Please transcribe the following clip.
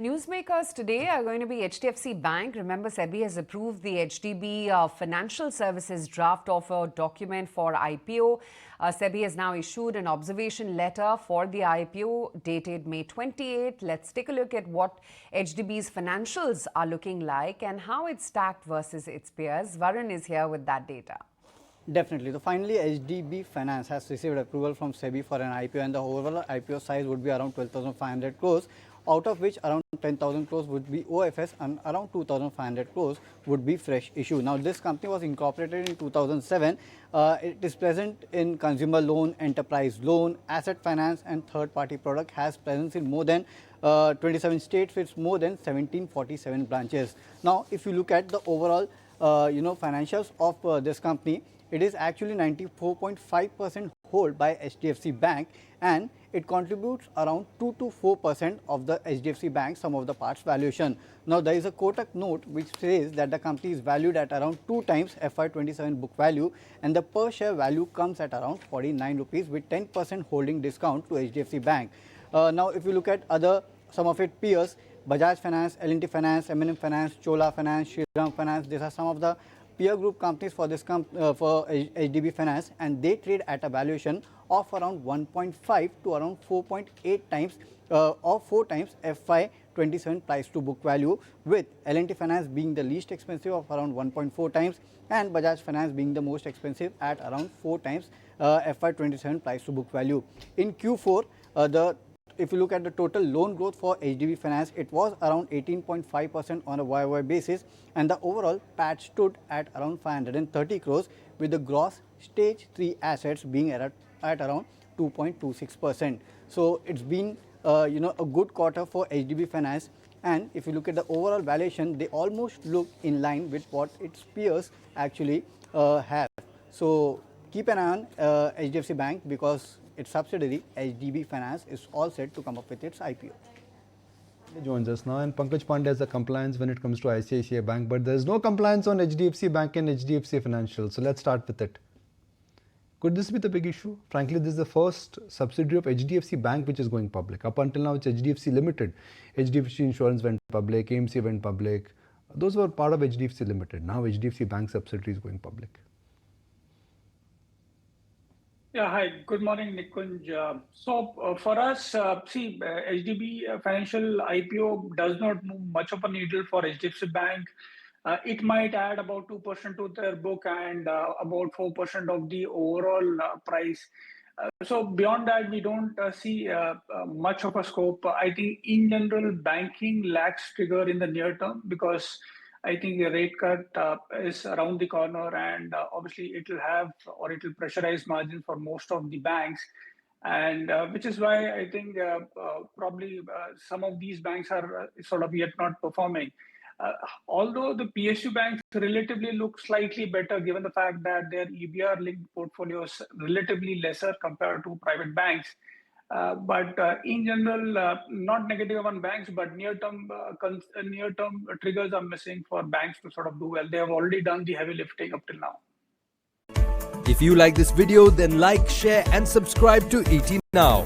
Newsmakers today are going to be HDFC Bank. Remember, SEBI has approved the HDB Financial Services draft offer document for IPO. SEBI has now issued an observation letter for the IPO dated May 28. Let's take a look at what HDB's financials are looking like and how it's stacked versus its peers. Varun is here with that data. Definitely. So finally, HDB Finance has received approval from SEBI for an IPO, and the overall IPO size would be around 12,500 crores, out of which around 10,000 crores would be OFS and around 2,500 crores would be fresh issue. Now, this company was incorporated in 2007. It is present in consumer loan, enterprise loan, asset finance and third-party product, has presence in more than 27 states with more than 1747 branches. Now, if you look at the overall financials of this company, it is actually 94.5% hold by HDFC Bank, and it contributes around 2 to 4% of the HDFC Bank sum of the parts valuation. Now, there is a Kotak note which says that the company is valued at around 2 times FY27 book value, and the per share value comes at around 49 rupees with 10% holding discount to HDFC Bank. Now, if you look at some of its peers, Bajaj Finance, L&T Finance, M&M Finance, Chola Finance, Shriram Finance, these are some of the peer group companies for this for HDB Finance, and they trade at a valuation of around 1.5 to around 4.8 times or 4 times FY27 price to book value, with L&T Finance being the least expensive of around 1.4 times and Bajaj Finance being the most expensive at around 4 times FY27 price to book value. In Q4, if you look at the total loan growth for HDB Finance, it was around 18.5% on a YOY basis, and the overall PAT stood at around 530 crores, with the gross stage 3 assets being at around 2.26%. So it's been a good quarter for HDB Finance, and if you look at the overall valuation, they almost look in line with what its peers actually have. So keep an eye on HDFC Bank, because its subsidiary HDB Finance is all set to come up with its IPO. Joins us now, and Pankaj Pandey has the compliance when it comes to ICICI Bank, but there is no compliance on HDFC Bank and HDFC Financial. So let's start with it. Could this be the big issue? Frankly, this is the first subsidiary of HDFC Bank which is going public. Up until now, it's HDFC Limited. HDFC Insurance went public, AMC went public. Those were part of HDFC Limited. Now HDFC Bank subsidiary is going public. Yeah, hi. Good morning, Nikunj. For us, HDB Financial IPO does not move much of a needle for HDFC Bank. It might add about 2% to their book and about 4% of the overall price. So beyond that, we don't see much of a scope. I think in general, banking lacks trigger in the near term, because I think the rate cut is around the corner, and obviously it will pressurize margins for most of the banks, and which is why I think probably some of these banks are sort of yet not performing. Although the PSU banks relatively look slightly better, given the fact that their EBR linked portfolios relatively lesser compared to private banks. But in general, not negative on banks, but near-term triggers are missing for banks to sort of do well. They have already done the heavy lifting up till now. If you like this video, then like, share and subscribe to ET Now.